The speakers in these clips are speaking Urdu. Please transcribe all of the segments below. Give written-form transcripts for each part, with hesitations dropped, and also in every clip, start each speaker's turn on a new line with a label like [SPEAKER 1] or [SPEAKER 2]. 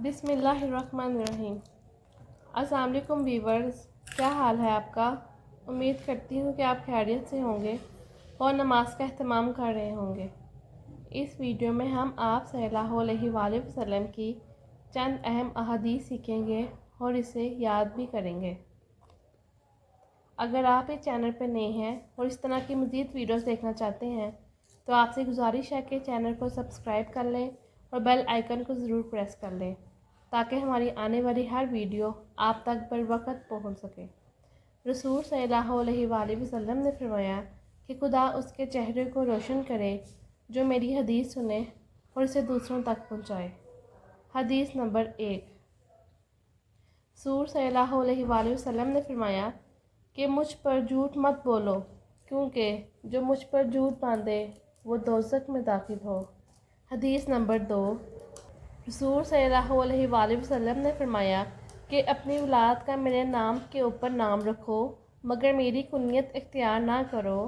[SPEAKER 1] بسم اللہ الرحمن الرحیم۔ السلام علیکم ویورز، کیا حال ہے آپ کا؟ امید کرتی ہوں کہ آپ خیریت سے ہوں گے اور نماز کا اہتمام کر رہے ہوں گے۔ اس ویڈیو میں ہم آپ صلی اللہ علیہ وآلہ وسلم کی چند اہم احادیث سیکھیں گے اور اسے یاد بھی کریں گے۔ اگر آپ اس چینل پر نئے ہیں اور اس طرح کی مزید ویڈیوز دیکھنا چاہتے ہیں تو آپ سے گزارش ہے کہ چینل کو سبسکرائب کر لیں اور بیل آئیکن کو ضرور پریس کر لیں تاکہ ہماری آنے والی ہر ویڈیو آپ تک بر وقت پہنچ سکے۔ رسول صلی اللہ علیہ وآلہ وسلم نے فرمایا کہ خدا اس کے چہرے کو روشن کرے جو میری حدیث سنے اور اسے دوسروں تک پہنچائے۔ حدیث نمبر 1۔ رسول صلی اللہ علیہ وآلہ وسلم نے فرمایا کہ مجھ پر جھوٹ مت بولو، کیونکہ جو مجھ پر جھوٹ باندھے وہ دوزخ میں داخل ہو۔ حدیث نمبر 2۔ رسول صلی اللہ علیہ وآلہ وسلم نے فرمایا کہ اپنی اولاد کا میرے نام کے اوپر نام رکھو مگر میری کنیت اختیار نہ کرو۔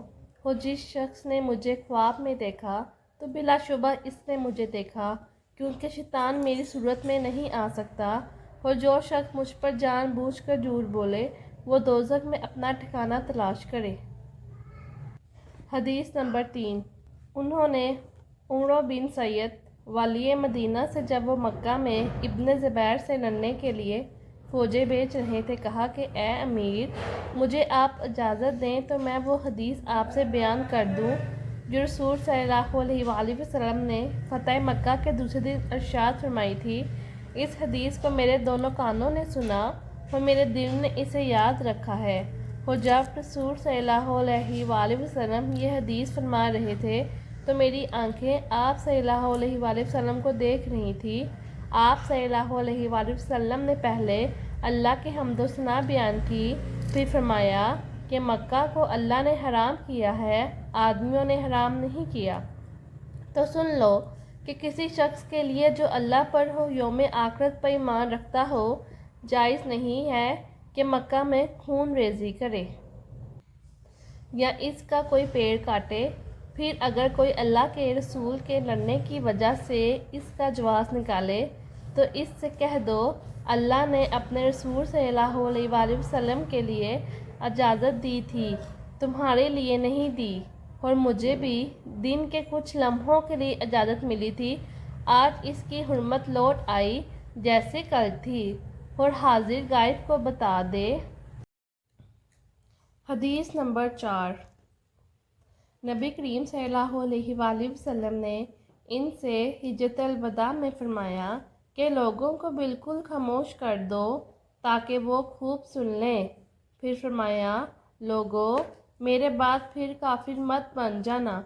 [SPEAKER 1] اور جس شخص نے مجھے خواب میں دیکھا تو بلا شبہ اس نے مجھے دیکھا، کیونکہ شیطان میری صورت میں نہیں آ سکتا۔ اور جو شخص مجھ پر جان بوجھ کر جھوٹ بولے وہ دوزخ میں اپنا ٹھکانہ تلاش کرے۔ حدیث نمبر 3۔ انہوں نے عمرو بن سعید والی مدینہ سے جب وہ مکہ میں ابن زبیر سے لڑنے کے لیے فوجیں بھیج رہے تھے کہا کہ اے امیر، مجھے آپ اجازت دیں تو میں وہ حدیث آپ سے بیان کر دوں جو رسول صلی اللہ علیہ وآلہ وسلم نے فتح مکہ کے دوسرے دن ارشاد فرمائی تھی۔ اس حدیث کو میرے دونوں کانوں نے سنا اور میرے دل نے اسے یاد رکھا ہے۔ اور جب رسول صلی اللہ علیہ وآلہ وسلم یہ حدیث فرما رہے تھے تو میری آنکھیں آپ صلی اللہ علیہ وآلہ وسلم کو دیکھ رہی تھی۔ آپ صلی اللہ علیہ وآلہ وسلم نے پہلے اللہ کی حمد و ثنا بیان کی، پھر فرمایا کہ مکہ کو اللہ نے حرام کیا ہے، آدمیوں نے حرام نہیں کیا۔ تو سن لو کہ کسی شخص کے لیے جو اللہ پر ہو یوم آخرت پر ایمان رکھتا ہو جائز نہیں ہے کہ مکہ میں خون ریزی کرے یا اس کا کوئی پیڑ کاٹے۔ پھر اگر کوئی اللہ کے رسول کے لڑنے کی وجہ سے اس کا جواز نکالے تو اس سے کہہ دو اللہ نے اپنے رسول صلی اللہ علیہ وآلہ وسلم کے لیے اجازت دی تھی، تمہارے لیے نہیں دی، اور مجھے بھی دن کے کچھ لمحوں کے لیے اجازت ملی تھی، آج اس کی حرمت لوٹ آئی جیسے کل تھی، اور حاضر غائب کو بتا دے۔ حدیث نمبر 4۔ نبی کریم صلی اللہ علیہ وآلہ وسلم نے ان سے حجۃ الوداع میں فرمایا کہ لوگوں کو بالکل خاموش کر دو تاکہ وہ خوب سن لیں۔ پھر فرمایا لوگو میرے بعد پھر کافر مت بن جانا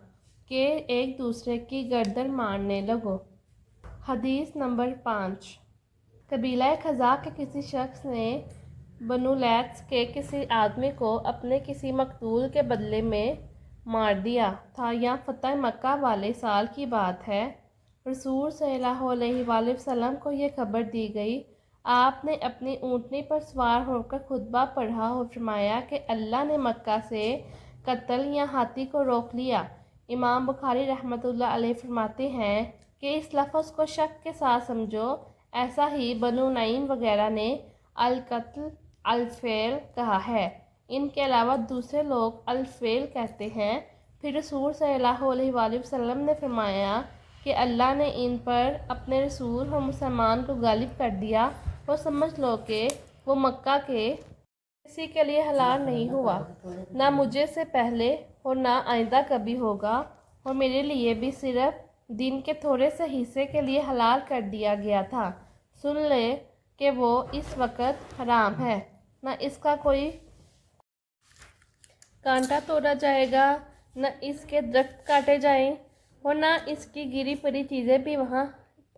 [SPEAKER 1] کہ ایک دوسرے کی گردن مارنے لگو۔ حدیث نمبر 5۔ قبیلہ خزاع کے کسی شخص نے بنو لیث کے کسی آدمی کو اپنے کسی مقتول کے بدلے میں مار دیا تھا یا فتح مکہ والے سال کی بات ہے۔ رسول صلی اللہ علیہ وآلہ وسلم کو یہ خبر دی گئی۔ آپ نے اپنی اونٹنی پر سوار ہو کر خطبہ پڑھا اور فرمایا کہ اللہ نے مکہ سے قتل یا ہاتھی کو روک لیا۔ امام بخاری رحمۃ اللہ علیہ فرماتے ہیں کہ اس لفظ کو شک کے ساتھ سمجھو، ایسا ہی بنو نعیم وغیرہ نے القتل الفعل کہا ہے، ان کے علاوہ دوسرے لوگ الفعل کہتے ہیں۔ پھر رسول صلی اللہ علیہ وآلہ وسلم نے فرمایا کہ اللہ نے ان پر اپنے رسول اور مسلمان کو غالب کر دیا، اور سمجھ لو کہ وہ مکہ کے کسی کے لیے حلال نہیں ہوا، نہ مجھے سے پہلے اور نہ آئندہ کبھی ہوگا، اور میرے لیے بھی صرف دن کے تھوڑے سے حصے کے لیے حلال کر دیا گیا تھا۔ سن لے کہ وہ اس وقت حرام ہے، نہ اس کا کوئی کانٹا توڑا جائے گا، نہ اس کے درخت کاٹے جائیں، اور نہ اس کی گری پڑی چیزیں بھی وہاں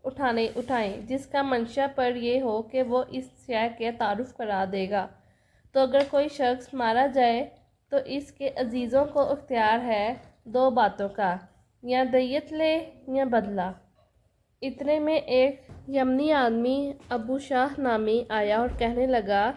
[SPEAKER 1] اٹھائیں جس کا منشا پر یہ ہو کہ وہ اس شے کے تعارف کرا دے گا۔ تو اگر کوئی شخص مارا جائے تو اس کے عزیزوں کو اختیار ہے دو باتوں کا، یا دیت لے یا بدلہ۔ اتنے میں ایک یمنی آدمی ابو شاہ نامی آیا اور کہنے لگا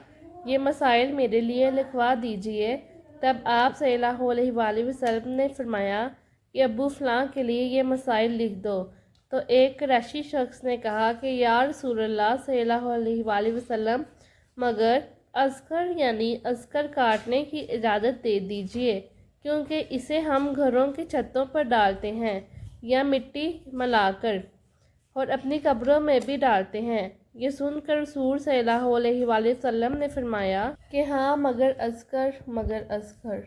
[SPEAKER 1] یہ مسائل میرے لیے لکھوا دیجئے۔ تب آپ صلی اللہ علیہ وآلہ وسلم نے فرمایا کہ ابو فلاں کے لیے یہ مسائل لکھ دو۔ تو ایک قریشی شخص نے کہا کہ یا رسول اللہ صلی اللہ علیہ وآلہ وسلم، مگر اذکر یعنی اذکر کاٹنے کی اجازت دے دیجیے، کیونکہ اسے ہم گھروں کی چھتوں پر ڈالتے ہیں یا مٹی ملا کر، اور اپنی قبروں میں بھی ڈالتے ہیں۔ یہ سن کر رسول صلی اللہ علیہ وآلہ وسلم نے فرمایا کہ ہاں، مگر اذکر، مگر اذکر۔